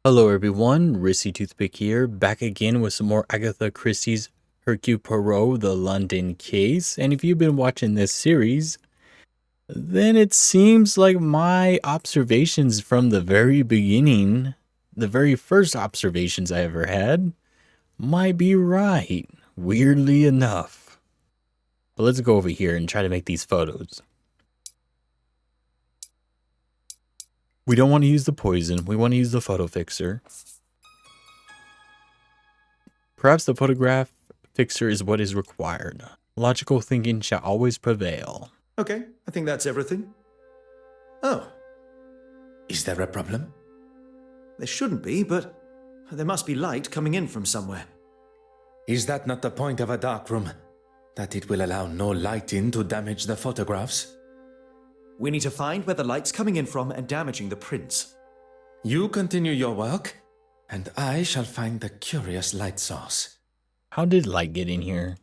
Hello everyone, Rissy Toothpick here, back again with some more Agatha Christie's Hercule Poirot, The London Case. And if you've been watching this series, then it seems like my observations from the very beginning, the very first observations I ever had, might be right, weirdly enough. But let's go over here and try to make these photos. We don't want to use the poison, we want to use the photo fixer. Perhaps the photograph fixer is what is required. Logical thinking shall always prevail. Okay, I think that's everything. Oh. Is there a problem? There shouldn't be, but there must be light coming in from somewhere. Is that not the point of a darkroom? That it will allow no light in to damage the photographs? We need to find where the light's coming in from and damaging the prints. You continue your work, and I shall find the curious light source. How did light get in here?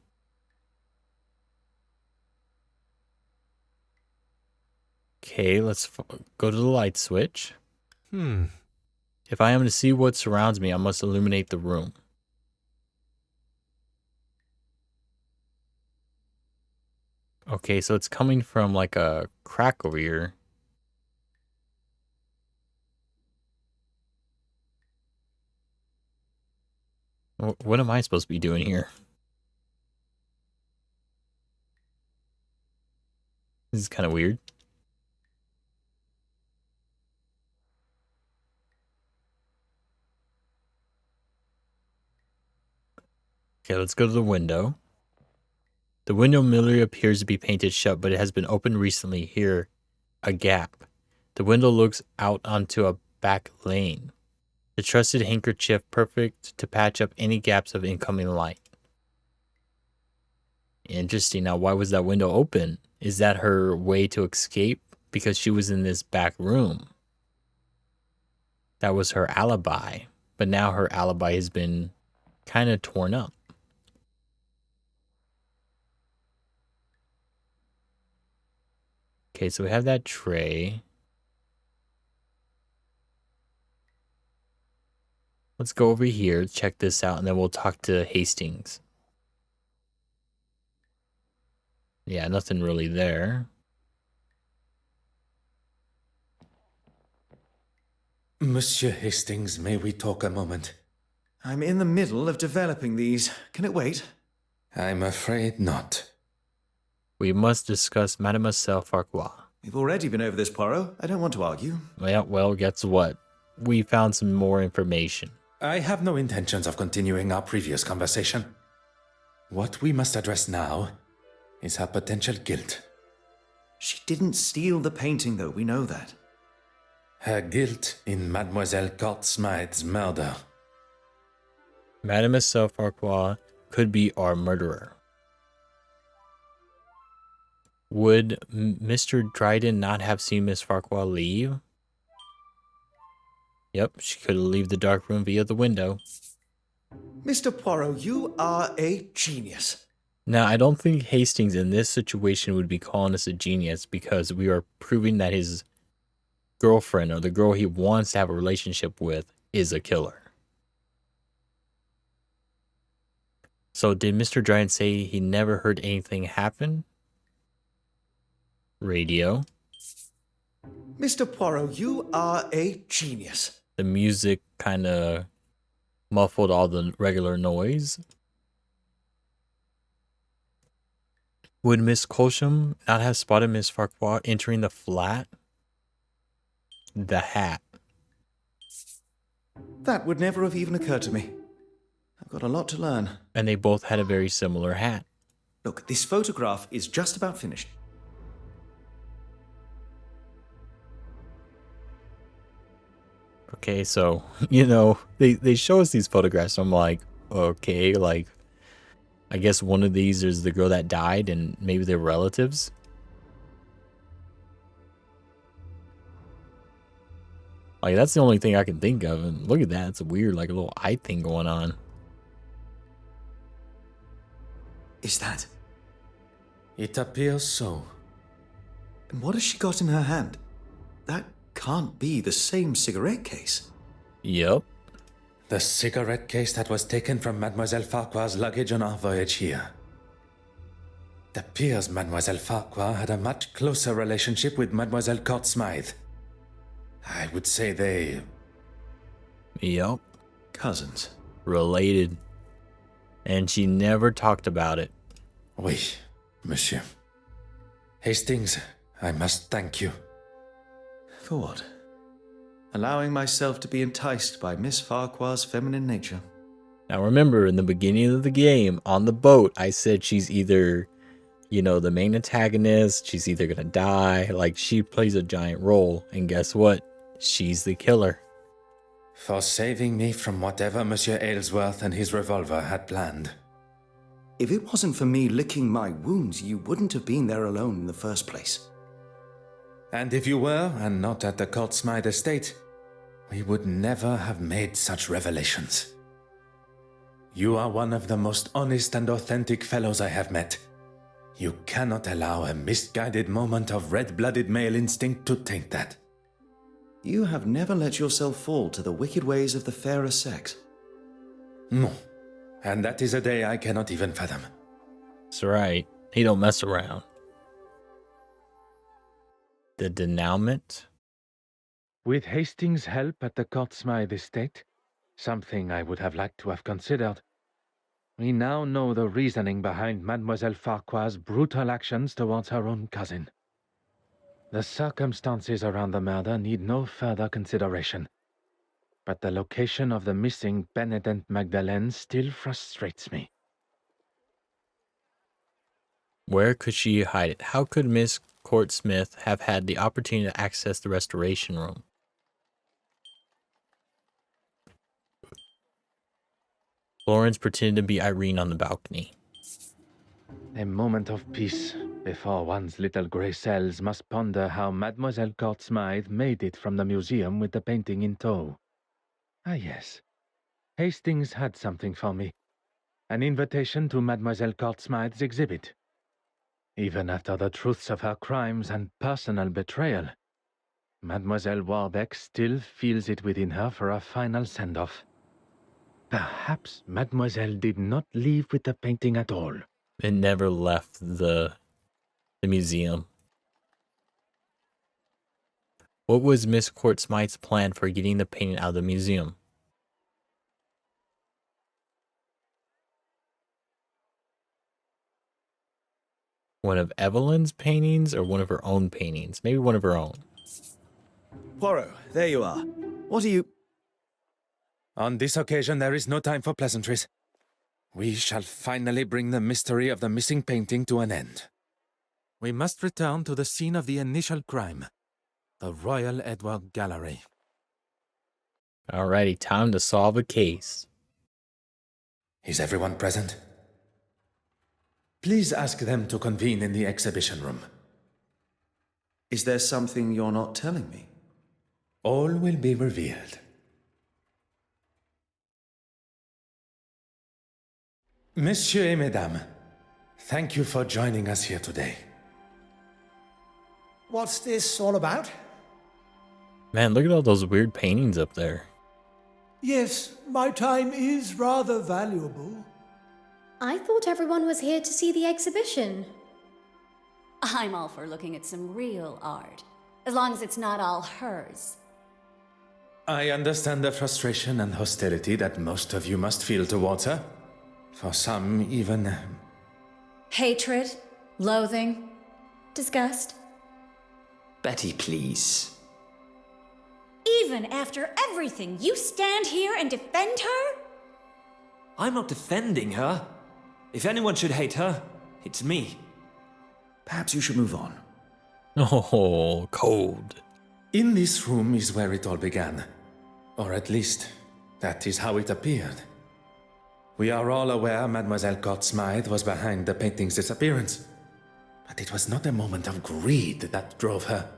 Okay, let's go to the light switch. If I am to see what surrounds me, I must illuminate the room. Okay, so it's coming from like a crack over here. What am I supposed to be doing here? This is kind of weird. Okay, let's go to the window. The window merely appears to be painted shut, but it has been opened recently. Here, a gap. The window looks out onto a back lane. The trusted handkerchief, perfect to patch up any gaps of incoming light. Interesting. Now, why was that window open? Is that her way to escape? Because she was in this back room. That was her alibi. But now her alibi has been kind of torn up. Okay, so we have that tray. Let's go over here, check this out, and then we'll talk to Hastings. Yeah, nothing really there. Monsieur Hastings, may we talk a moment? I'm in the middle of developing these. Can it wait? I'm afraid not. We must discuss Mademoiselle Farquhar. We've already been over this, Poirot. I don't want to argue. Well, guess what? We found some more information. I have no intentions of continuing our previous conversation. What we must address now is her potential guilt. She didn't steal the painting, though. We know that. Her guilt in Mademoiselle Courtsmith's murder. Mademoiselle Farquhar could be our murderer. Would Mr. Dryden not have seen Miss Farquhar leave? Yep, she could leave the dark room via the window. Mr. Poirot, you are a genius. Now, I don't think Hastings in this situation would be calling us a genius because we are proving that his girlfriend or the girl he wants to have a relationship with is a killer. So did Mr. Dryden say he never heard anything happen? Radio. Mr. Poirot, you are a genius. The music kind of muffled all the regular noise. Would Miss Colsham not have spotted Miss Farquhar entering the flat? The hat. That would never have even occurred to me. I've got a lot to learn. And they both had a very similar hat. Look, this photograph is just about finished. Okay, so, they show us these photographs. So I'm like, okay, like, I guess one of these is the girl that died and maybe they're relatives. Like, that's the only thing I can think of. And look at that. It's a weird, like, a little eye thing going on. Is that? It appears so. And what has she got in her hand? That can't be the same cigarette case. Yep. The cigarette case that was taken from Mademoiselle Farquhar's luggage on our voyage here. It appears Mademoiselle Farquhar had a much closer relationship with Mademoiselle Court Smythe. I would say they... Yup. Cousins. Related. And she never talked about it. Oui, monsieur. Hastings, I must thank you. For what? Allowing myself to be enticed by Miss Farquhar's feminine nature. Now remember, in the beginning of the game, on the boat, I said she's either, the main antagonist, she's either gonna die, like she plays a giant role, and guess what? She's the killer. For saving me from whatever Monsieur Aylesworth and his revolver had planned. If it wasn't for me licking my wounds, you wouldn't have been there alone in the first place. And if you were, and not at the Court Smythe estate, we would never have made such revelations. You are one of the most honest and authentic fellows I have met. You cannot allow a misguided moment of red-blooded male instinct to taint that. You have never let yourself fall to the wicked ways of the fairer sex. No, and that is a day I cannot even fathom. That's right. He don't mess around. The denouement? With Hastings' help at the Court Smythe estate, something I would have liked to have considered, we now know the reasoning behind Mademoiselle Farquhar's brutal actions towards her own cousin. The circumstances around the murder need no further consideration, but the location of the missing Benedette Magdalene still frustrates me. Where could she hide it? How could Miss Court Smith have had the opportunity to access the restoration room? Florence pretended to be Irene on the balcony. A moment of peace before one's little grey cells must ponder how Mademoiselle Court Smythe made it from the museum with the painting in tow. Ah yes, Hastings had something for me. An invitation to Mademoiselle Court Smythe's exhibit. Even after the truths of her crimes and personal betrayal, Mademoiselle Warbeck still feels it within her for a final send-off. Perhaps Mademoiselle did not leave with the painting at all. It never left the museum. What was Miss Court Smythe's plan for getting the painting out of the museum? One of Evelyn's paintings or one of her own paintings? Maybe one of her own. Poirot, there you are. What are you... On this occasion, there is no time for pleasantries. We shall finally bring the mystery of the missing painting to an end. We must return to the scene of the initial crime, the Royal Edward Gallery. Alrighty, time to solve a case. Is everyone present? Please ask them to convene in the exhibition room. Is there something you're not telling me? All will be revealed. Messieurs et mesdames, thank you for joining us here today. What's this all about? Man, look at all those weird paintings up there. Yes, my time is rather valuable. I thought everyone was here to see the exhibition. I'm all for looking at some real art, as long as it's not all hers. I understand the frustration and hostility that most of you must feel towards her. For some, even... Hatred, loathing, disgust. Betty, please. Even after everything, you stand here and defend her? I'm not defending her. If anyone should hate her, it's me. Perhaps you should move on. Oh, cold. In this room is where it all began. Or at least, that is how it appeared. We are all aware Mademoiselle Court Smythe was behind the painting's disappearance. But it was not a moment of greed that drove her,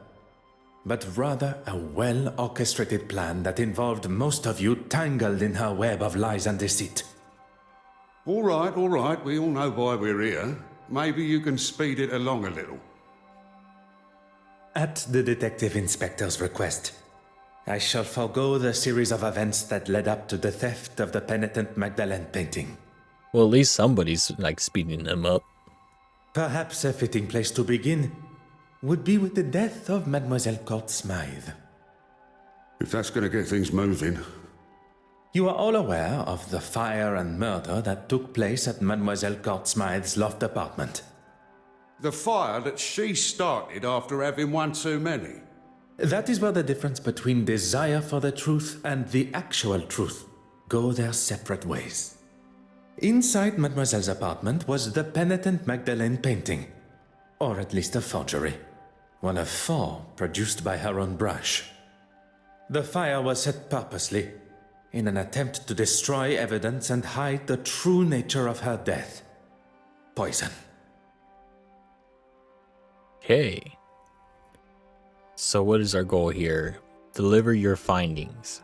but rather a well-orchestrated plan that involved most of you tangled in her web of lies and deceit. All right, we all know why we're here. Maybe you can speed it along a little. At the detective inspector's request, I shall forego the series of events that led up to the theft of the penitent Magdalene painting. Well, at least somebody's like speeding them up. Perhaps a fitting place to begin would be with the death of Mademoiselle Court Smythe. If that's going to get things moving. You are all aware of the fire and murder that took place at Mademoiselle Court Smythe's loft apartment. The fire that she started after having one too many. That is where the difference between desire for the truth and the actual truth go their separate ways. Inside Mademoiselle's apartment was the penitent Magdalene painting, or at least a forgery, one of 4 produced by her own brush. The fire was set purposely, in an attempt to destroy evidence and hide the true nature of her death. Poison. Okay. So what is our goal here? Deliver your findings.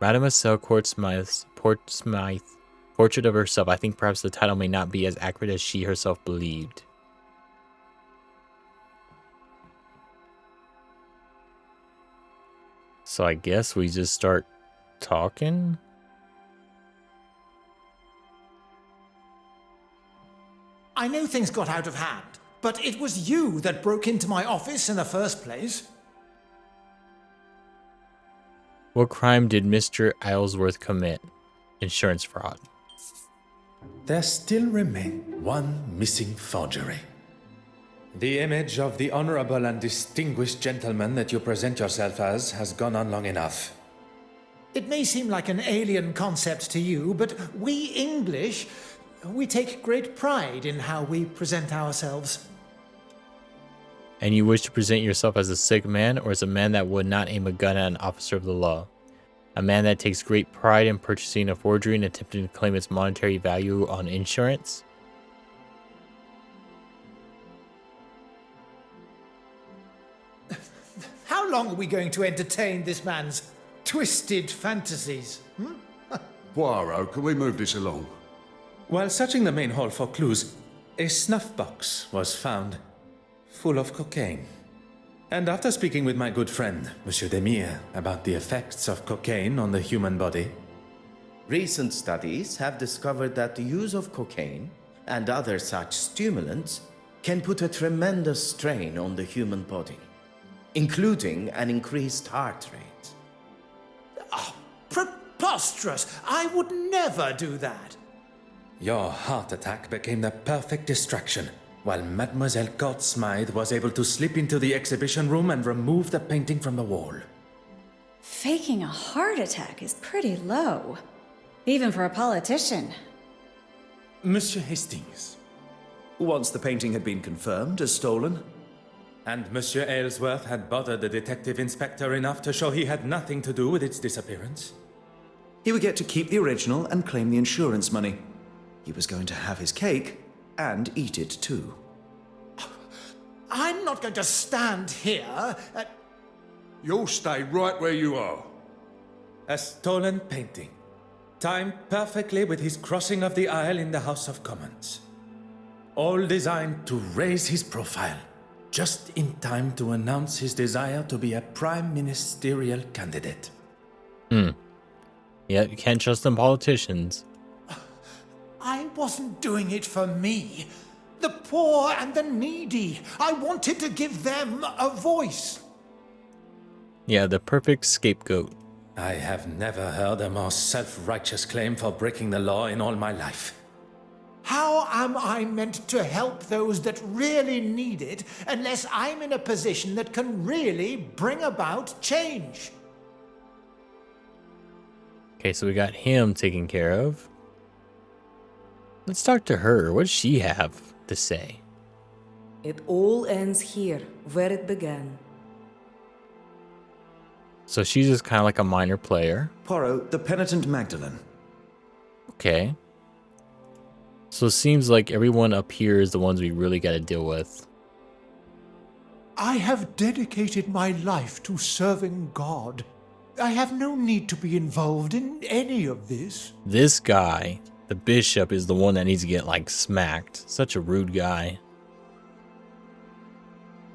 Mademoiselle Court Smythe's portrait of herself. I think perhaps the title may not be as accurate as she herself believed. So I guess we just start talking. I know things got out of hand, but it was you that broke into my office in the first place. What crime did Mr. Aylesworth commit? Insurance fraud. There still remained one missing forgery. The image of the honorable and distinguished gentleman that you present yourself as has gone on long enough. It may seem like an alien concept to you, but we English, we take great pride in how we present ourselves. And you wish to present yourself as a sick man or as a man that would not aim a gun at an officer of the law? A man that takes great pride in purchasing a forgery and attempting to claim its monetary value on insurance? How long are we going to entertain this man's twisted fantasies? Poirot, can we move this along? While searching the main hall for clues, a snuff box was found, full of cocaine. And after speaking with my good friend, Monsieur Demire, about the effects of cocaine on the human body, recent studies have discovered that the use of cocaine and other such stimulants can put a tremendous strain on the human body, including an increased heart rate. Oh, preposterous! I would never do that. your heart attack became the perfect distraction, while Mademoiselle Court Smythe was able to slip into the exhibition room and remove the painting from the wall. Faking a heart attack is pretty low, even for a politician. Monsieur Hastings. Once the painting had been confirmed as stolen. And Monsieur Aylesworth had bothered the detective inspector enough to show he had nothing to do with its disappearance. He would get to keep the original and claim the insurance money. He was going to have his cake and eat it too. I'm not going to stand here. You'll stay right where you are. A stolen painting, timed perfectly with his crossing of the aisle in the House of Commons. All designed to raise his profile, just in time to announce his desire to be a prime ministerial candidate. Yeah, you can't trust them politicians. I wasn't doing it for me. The poor and the needy. I wanted to give them a voice. Yeah, the perfect scapegoat. I have never heard a more self-righteous claim for breaking the law in all my life. How am I meant to help those that really need it unless I'm in a position that can really bring about change? Okay, so we got him taken care of. Let's talk to her. What does she have to say? It all ends here, where it began. So she's just kind of like a minor player. Poirot, the penitent Magdalene. Okay. So it seems like everyone up here is the ones we really got to deal with. I have dedicated my life to serving God. I have no need to be involved in any of this. This guy, the bishop, is the one that needs to get like smacked. Such a rude guy.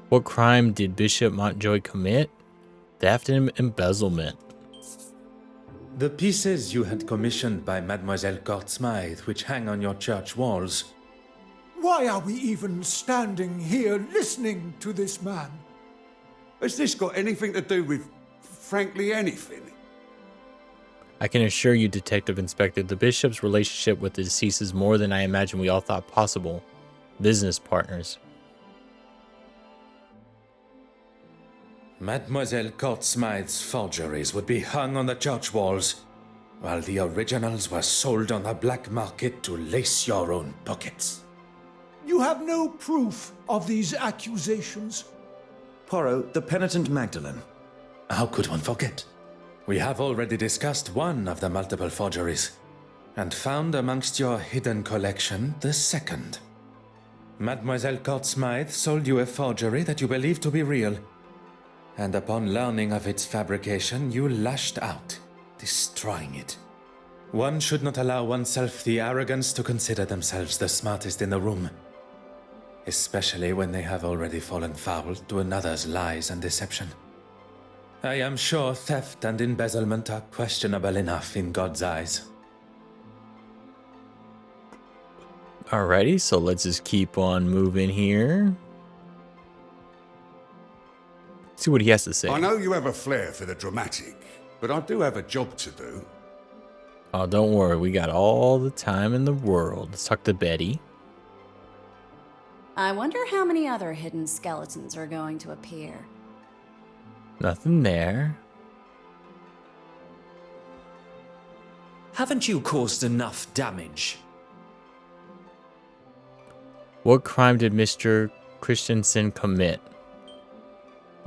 What crime did Bishop Montjoy commit? Theft and embezzlement. The pieces you had commissioned by Mademoiselle Court-Smythe, which hang on your church walls. Why are we even standing here listening to this man? Has this got anything to do with, frankly, anything? I can assure you, Detective Inspector, the Bishop's relationship with the deceased is more than I imagine we all thought possible. Business partners. Mademoiselle Court-Smythe's forgeries would be hung on the church walls, while the originals were sold on the black market to lace your own pockets. You have no proof of these accusations. Poirot, the penitent Magdalene. How could one forget? We have already discussed one of the multiple forgeries, and found amongst your hidden collection the second. Mademoiselle Court-Smythe sold you a forgery that you believed to be real, and upon learning of its fabrication, you lashed out, destroying it. One should not allow oneself the arrogance to consider themselves the smartest in the room, especially when they have already fallen foul to another's lies and deception. I am sure theft and embezzlement are questionable enough in God's eyes. Alrighty, so let's just keep on moving here. See what he has to say. I know you have a flair for the dramatic, but I do have a job to do. Oh, don't worry. We got all the time in the world. Let's talk to Betty. I wonder how many other hidden skeletons are going to appear. Nothing there. Haven't you caused enough damage? What crime did Mr. Christensen commit?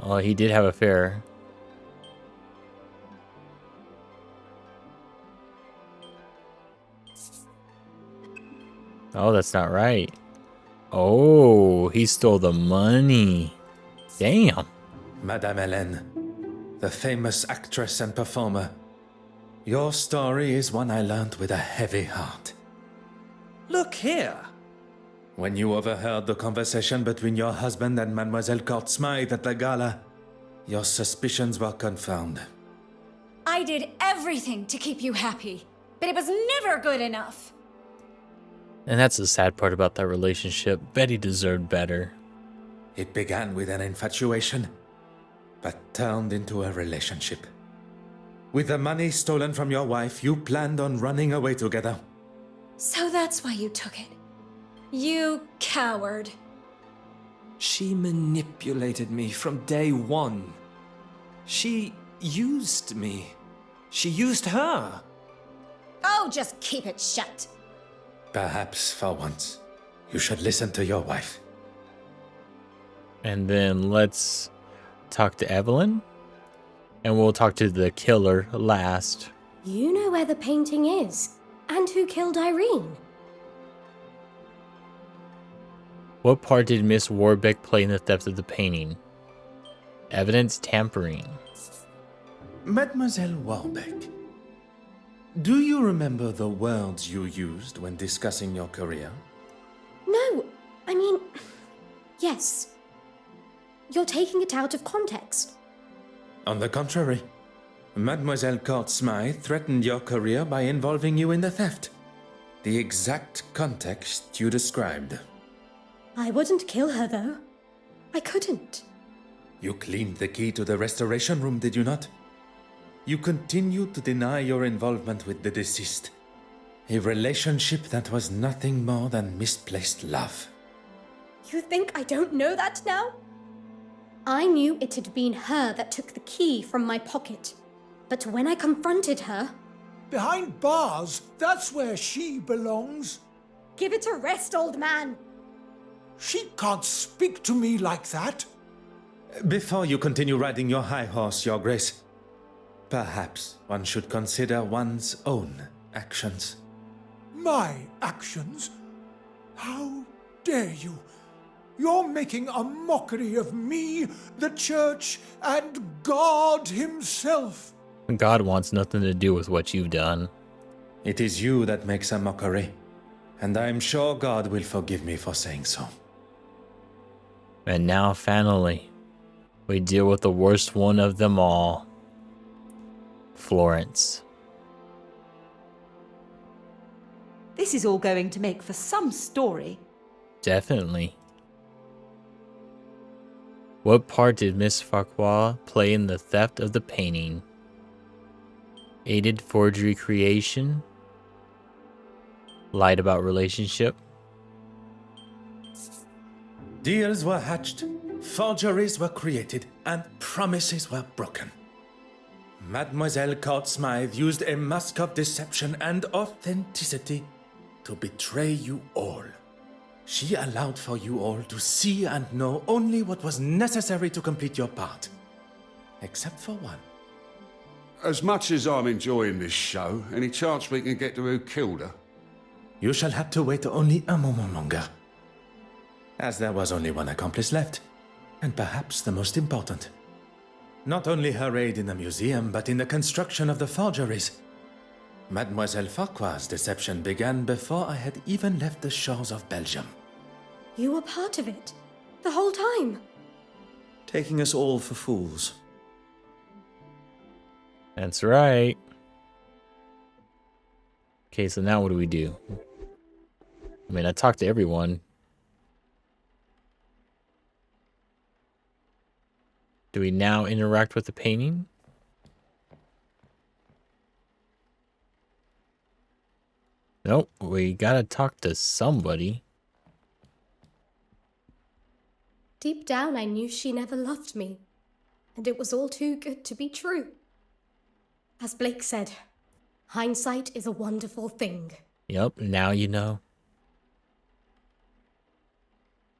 Oh, he did have an affair. Oh, that's not right. Oh, he stole the money. Damn. Madame Hélène, the famous actress and performer, your story is one I learned with a heavy heart. Look here! When you overheard the conversation between your husband and Mademoiselle Court-Smythe at the gala, your suspicions were confirmed. I did everything to keep you happy, but it was never good enough. And that's the sad part about that relationship. Betty deserved better. It began with an infatuation, but turned into a relationship. With the money stolen from your wife, you planned on running away together. So that's why you took it. You coward. She manipulated me from day one. She used me. She used her. Oh, just keep it shut. Perhaps, for once, you should listen to your wife. And then let's talk to Evelyn. And we'll talk to the killer last. You know where the painting is, and who killed Irene. What part did Miss Warbeck play in the theft of the painting? Evidence tampering. Mademoiselle Warbeck, do you remember the words you used when discussing your career? No, I mean, yes. You're taking it out of context. On the contrary, Mademoiselle Court-Smythe threatened your career by involving you in the theft. The exact context you described. I wouldn't kill her, though. I couldn't. You cleaned the key to the restoration room, did you not? You continued to deny your involvement with the deceased. A relationship that was nothing more than misplaced love. You think I don't know that now? I knew it had been her that took the key from my pocket. But when I confronted her... Behind bars, that's where she belongs. Give it a rest, old man. She can't speak to me like that. Before you continue riding your high horse, Your Grace, perhaps one should consider one's own actions. My actions? How dare you? You're making a mockery of me, the church, and God himself. God wants nothing to do with what you've done. It is you that makes a mockery, and I'm sure God will forgive me for saying so. And now, finally, we deal with the worst one of them all. Florence. This is all going to make for some story. Definitely. What part did Miss Farquhar play in the theft of the painting? Aided forgery creation? Lied about relationship? Deals were hatched, forgeries were created, and promises were broken. Mademoiselle Court Smythe used a mask of deception and authenticity to betray you all. She allowed for you all to see and know only what was necessary to complete your part. Except for one. As much as I'm enjoying this show, any chance we can get to who killed her? You shall have to wait only a moment longer. As there was only one accomplice left, and perhaps the most important. Not only her aid in the museum, but in the construction of the forgeries. Mademoiselle Farquhar's deception began before I had even left the shores of Belgium. You were part of it, the whole time. Taking us all for fools. That's right. Okay, so now what do we do? I mean, I talked to everyone. Do we now interact with the painting? Nope, we gotta talk to somebody. Deep down, I knew she never loved me, and it was all too good to be true. As Blake said, hindsight is a wonderful thing. Yep, now you know.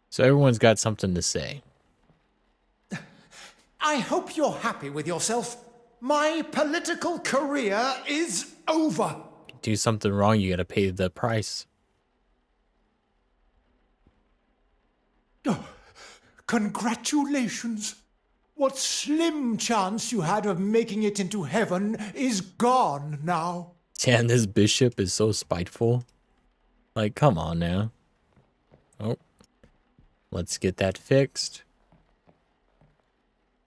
So everyone's got something to say. I hope you're happy with yourself. My political career is over. Do something wrong, you gotta pay the price. Oh, congratulations. What slim chance you had of making it into heaven is gone now. Yeah, and this bishop is so spiteful. Like, come on now. Oh, let's get that fixed.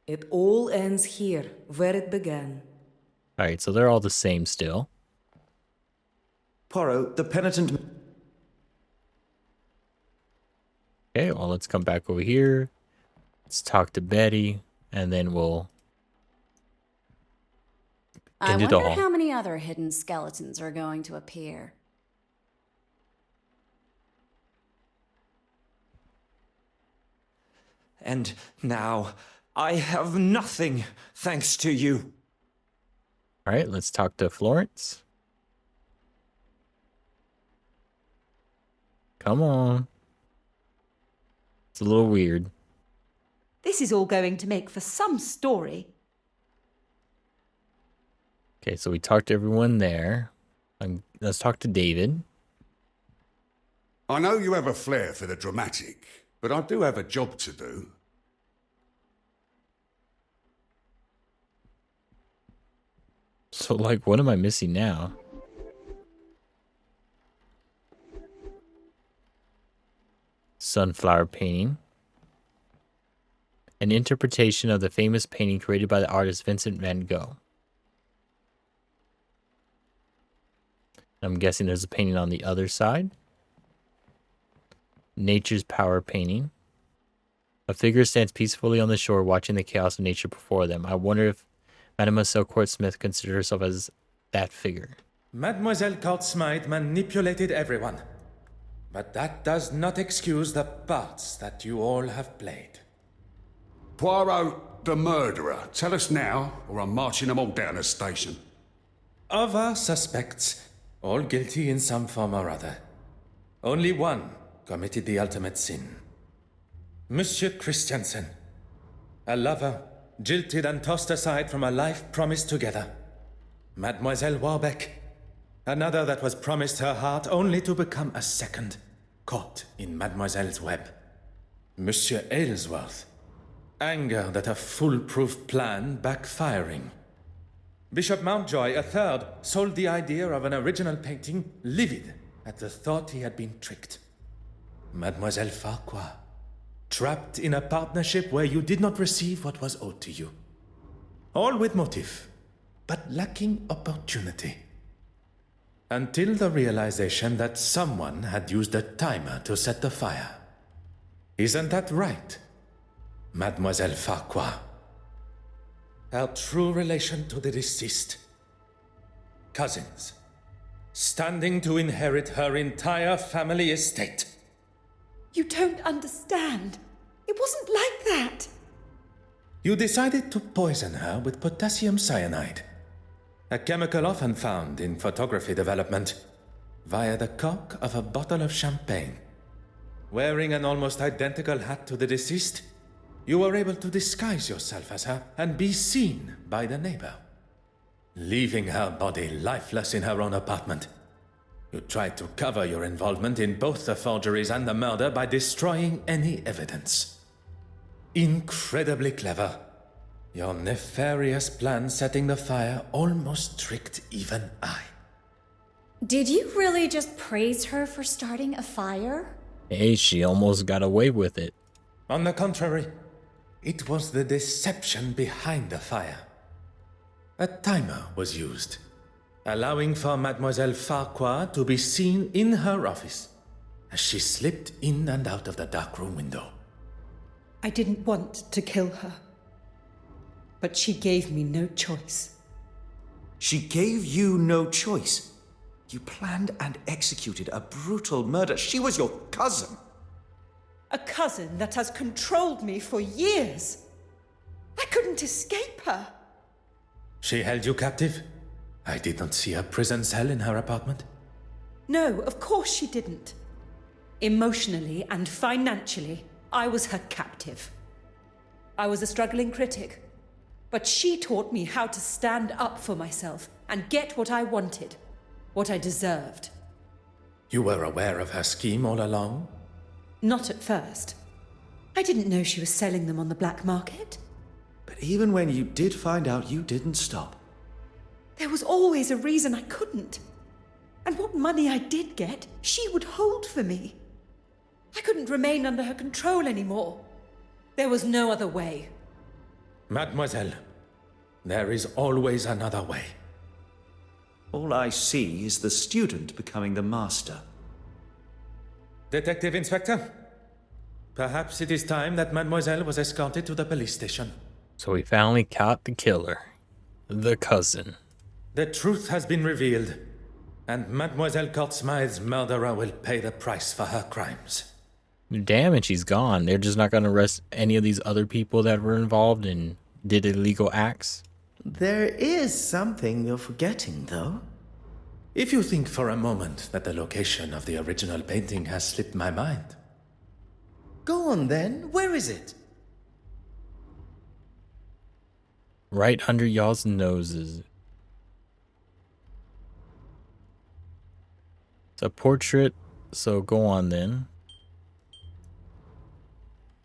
It all ends here, where it began. Alright, so they're all the same still. Poirot, the penitent... Okay, well, let's come back over here. Let's talk to Betty, and then we'll I end it wonder all. how many other hidden skeletons are going to appear. And now, I have nothing thanks to you. Alright, let's talk to Florence. Come on. It's a little weird. This is all going to make for some story. Okay, so we talked to everyone there. Let's talk to David. I know you have a flair for the dramatic, but I do have a job to do. So, like, what am I missing now? Sunflower painting. An interpretation of the famous painting created by the artist Vincent van Gogh. I'm guessing there's a painting on the other side. Nature's power painting. A figure stands peacefully on the shore watching the chaos of nature before them. I wonder if Mademoiselle Court Smith considered herself as that figure. Mademoiselle Court Smythe manipulated everyone. But that does not excuse the parts that you all have played. Poirot, the murderer. Tell us now, or I'm marching them all down the station. Of our suspects, all guilty in some form or other, only one committed the ultimate sin. Monsieur Christiansen, a lover, jilted and tossed aside from a life promised together. Mademoiselle Warbeck, another that was promised her heart only to become a second, caught in Mademoiselle's web. Monsieur Aylesworth, anger that a foolproof plan backfiring. Bishop Mountjoy, a third, sold the idea of an original painting, livid at the thought he had been tricked. Mademoiselle Farquhar, Trapped in a partnership where you did not receive what was owed to you. All with motive, but lacking opportunity. Until the realization that someone had used a timer to set the fire. Isn't that right, Mademoiselle Farquhar? Our true relation to the deceased. Cousins, standing to inherit her entire family estate. You don't understand. It wasn't like that. You decided to poison her with potassium cyanide, a chemical often found in photography development, via the cork of a bottle of champagne. Wearing an almost identical hat to the deceased, you were able to disguise yourself as her and be seen by the neighbor. Leaving her body lifeless in her own apartment, you tried to cover your involvement in both the forgeries and the murder by destroying any evidence. Incredibly clever. Your nefarious plan setting the fire almost tricked even I. Did you really just praise her for starting a fire? Hey, she almost got away with it. On the contrary, it was the deception behind the fire. A timer was used, allowing for Mademoiselle Farquhar to be seen in her office as she slipped in and out of the darkroom window. I didn't want to kill her. But she gave me no choice. She gave you no choice. You planned and executed a brutal murder. She was your cousin. A cousin that has controlled me for years. I couldn't escape her. She held you captive? I did not see a prison cell in her apartment. No, of course she didn't. Emotionally and financially, I was her captive. I was a struggling critic, but she taught me how to stand up for myself and get what I wanted, what I deserved. You were aware of her scheme all along? Not at first. I didn't know she was selling them on the black market. But even when you did find out, you didn't stop. There was always a reason I couldn't. And what money I did get, she would hold for me. I couldn't remain under her control anymore. There was no other way. Mademoiselle, there is always another way. All I see is the student becoming the master. Detective Inspector, perhaps it is time that Mademoiselle was escorted to the police station. So we finally caught the killer, the cousin. The truth has been revealed, and Mademoiselle Courtsmythe's murderer will pay the price for her crimes. Damn it, she's gone. They're just not going to arrest any of these other people that were involved and did illegal acts. There is something you're forgetting, though. If you think for a moment that the location of the original painting has slipped my mind. Go on then, where is it? Right under y'all's noses. It's a portrait, so go on then.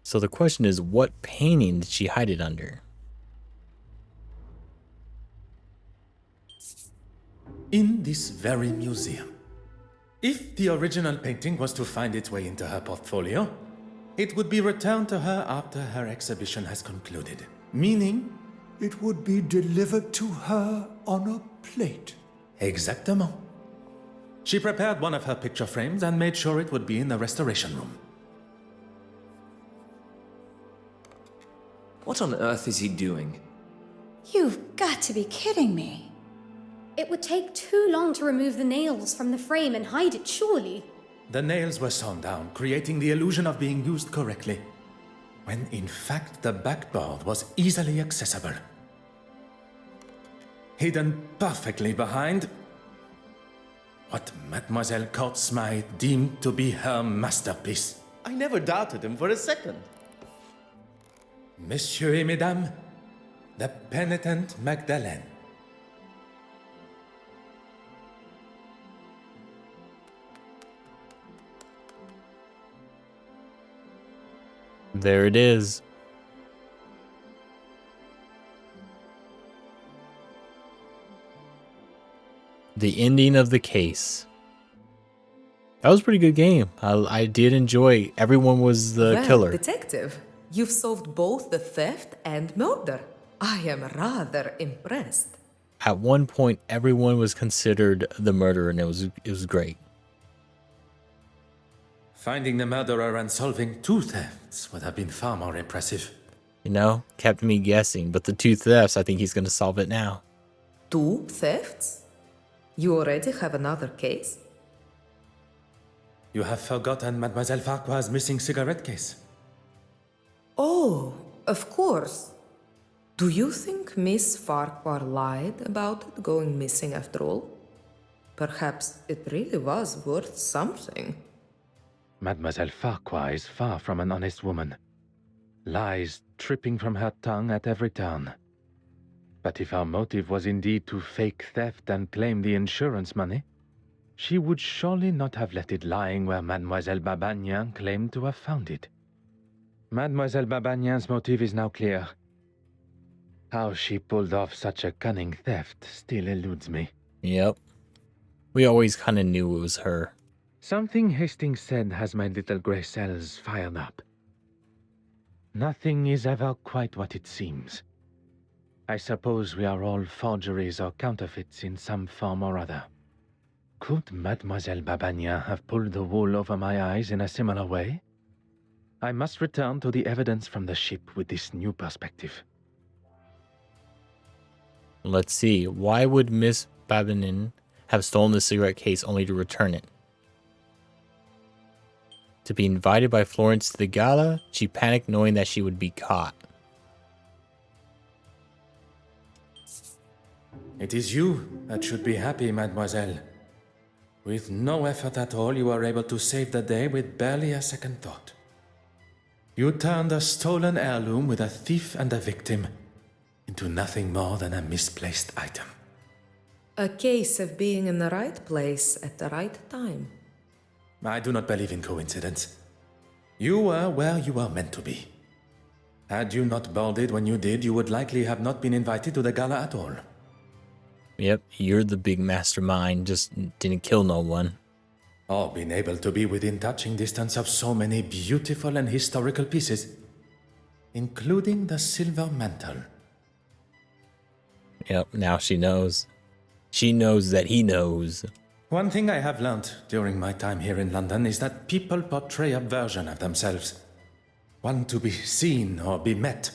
So the question is, what painting did she hide it under? In this very museum. If the original painting was to find its way into her portfolio, it would be returned to her after her exhibition has concluded. Meaning, it would be delivered to her on a plate. Exactement. She prepared one of her picture frames and made sure it would be in the restoration room. What on earth is he doing? You've got to be kidding me. It would take too long to remove the nails from the frame and hide it, surely. The nails were sewn down, creating the illusion of being used correctly, when in fact the backboard was easily accessible. Hidden perfectly behind what Mademoiselle Courtsmythe deemed to be her masterpiece. I never doubted him for a second. Messieurs et mesdames, the penitent Magdalene. There it is. The ending of the case. That was a pretty good game. I did enjoy. Everyone was the Well, killer. Detective, you've solved both the theft and murder. I am rather impressed. At one point, everyone was considered the murderer, and it was great. Finding the murderer and solving 2 thefts would have been far more impressive. You know, kept me guessing. But the 2 thefts, I think he's going to solve it now. 2 thefts? You already have another case? You have forgotten Mademoiselle Farquhar's missing cigarette case. Oh, of course. Do you think Miss Farquhar lied about it going missing after all? Perhaps it really was worth something. Mademoiselle Farquhar is far from an honest woman. Lies tripping from her tongue at every turn. But if our motive was indeed to fake theft and claim the insurance money, she would surely not have left it lying where Mademoiselle Babagnan claimed to have found it. Mademoiselle Babagnan's motive is now clear. How she pulled off such a cunning theft still eludes me. Yep. We always kind of knew it was her. Something Hastings said has my little grey cells fired up. Nothing is ever quite what it seems. I suppose we are all forgeries or counterfeits in some form or other. Could Mademoiselle Babagnan have pulled the wool over my eyes in a similar way? I must return to the evidence from the ship with this new perspective. Let's see. Why would Miss Babagnan have stolen the cigarette case only to return it? To be invited by Florence to the gala, she panicked knowing that she would be caught. It is you that should be happy, mademoiselle. With no effort at all, you were able to save the day with barely a second thought. You turned a stolen heirloom with a thief and a victim into nothing more than a misplaced item. A case of being in the right place at the right time. I do not believe in coincidence. You were where you were meant to be. Had you not boarded when you did, you would likely have not been invited to the gala at all. Yep, you're the big mastermind, just didn't kill no one. Or been able to be within touching distance of so many beautiful and historical pieces, including the silver mantle. Yep, now she knows. She knows that he knows. One thing I have learned during my time here in London is that people portray a version of themselves. One to be seen or be met,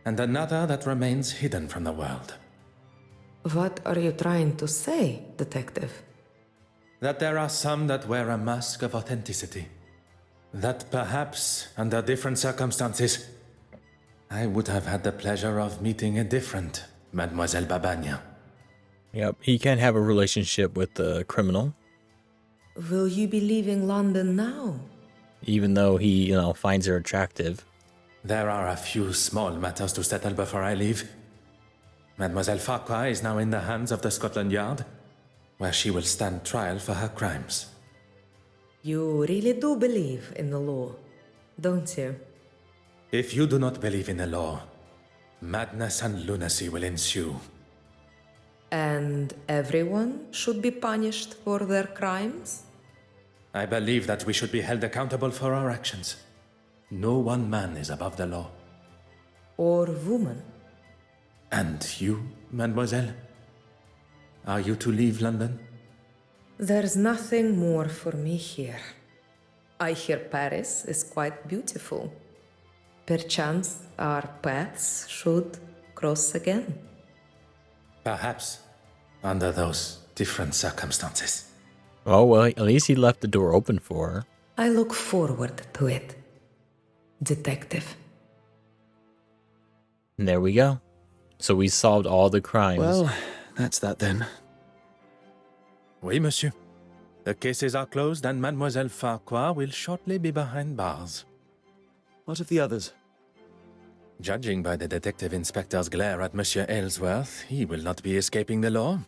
and another that remains hidden from the world. What are you trying to say, detective? That there are some that wear a mask of authenticity. That perhaps, under different circumstances, I would have had the pleasure of meeting a different Mademoiselle Babagnan. Yep, he can't have a relationship with the criminal. Will you be leaving London now? Even though he, finds her attractive. There are a few small matters to settle before I leave. Mademoiselle Farquhar is now in the hands of the Scotland Yard, where she will stand trial for her crimes. You really do believe in the law, don't you? If you do not believe in the law, madness and lunacy will ensue. And everyone should be punished for their crimes? I believe that we should be held accountable for our actions. No one man is above the law. Or woman? And you, mademoiselle? Are you to leave London? There's nothing more for me here. I hear Paris is quite beautiful. Perchance our paths should cross again. Perhaps, under those different circumstances. Oh, well, at least he left the door open for her. I look forward to it, detective. And there we go. So we solved all the crimes. Well, that's that then. Oui, monsieur. The cases are closed and Mademoiselle Farquhar will shortly be behind bars. What of the others? Judging by the detective inspector's glare at Monsieur Aylesworth, he will not be escaping the law.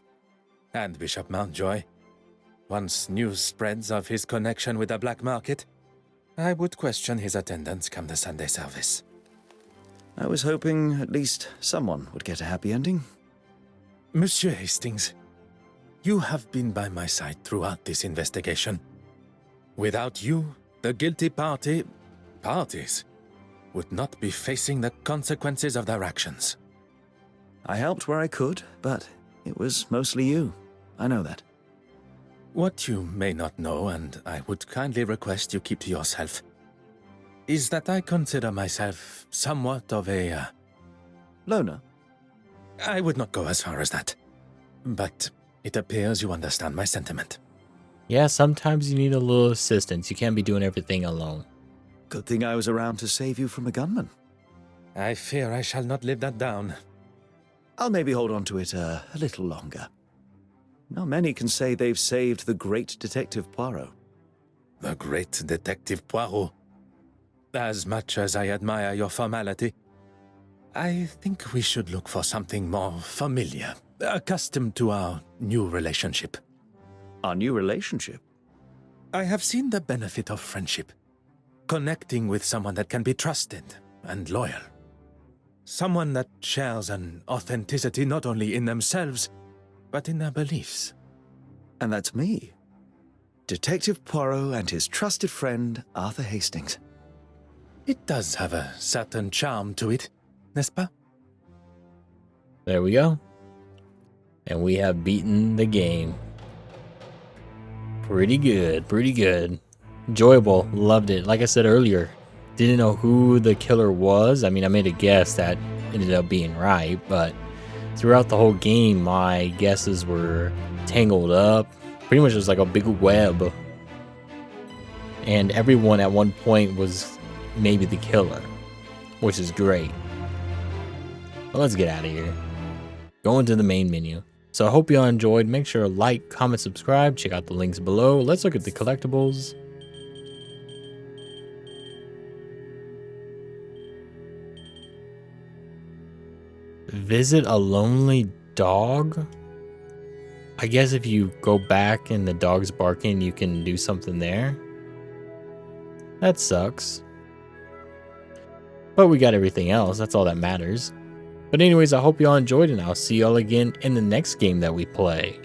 And Bishop Mountjoy. Once news spreads of his connection with the black market, I would question his attendance come the Sunday service. I was hoping at least someone would get a happy ending. Monsieur Hastings, you have been by my side throughout this investigation, Without you, the guilty parties, would not be facing the consequences of their actions. I helped where I could, but it was mostly you. I know that. What you may not know, and I would kindly request you keep to yourself, is that I consider myself somewhat of a... Loner? I would not go as far as that. But it appears you understand my sentiment. Yeah, sometimes you need a little assistance. You can't be doing everything alone. Good thing I was around to save you from a gunman. I fear I shall not live that down. I'll maybe hold on to it a little longer. Not many can say they've saved the great Detective Poirot. The great Detective Poirot. As much as I admire your formality, I think we should look for something more familiar, accustomed to our new relationship. Our new relationship? I have seen the benefit of friendship. Connecting with someone that can be trusted and loyal. Someone that shares an authenticity not only in themselves, but in their beliefs. And that's me. Detective Poirot and his trusted friend, Arthur Hastings. It does have a certain charm to it, n'est-ce pas? There we go. And we have beaten the game. Pretty good, pretty good. Enjoyable, loved it. Like I said earlier, didn't know who the killer was. I mean, I made a guess that ended up being right, but throughout the whole game, my guesses were tangled up. Pretty much just like a big web. And everyone at one point was maybe the killer, which is great. But let's get out of here. Going to the main menu. So I hope you all enjoyed. Make sure to like, comment, subscribe. Check out the links below. Let's look at the collectibles. Visit a lonely dog? I guess if you go back and the dog's barking, you can do something there. That sucks. But we got everything else. That's all that matters. But anyways, I hope you all enjoyed, and I'll see y'all again in the next game that we play.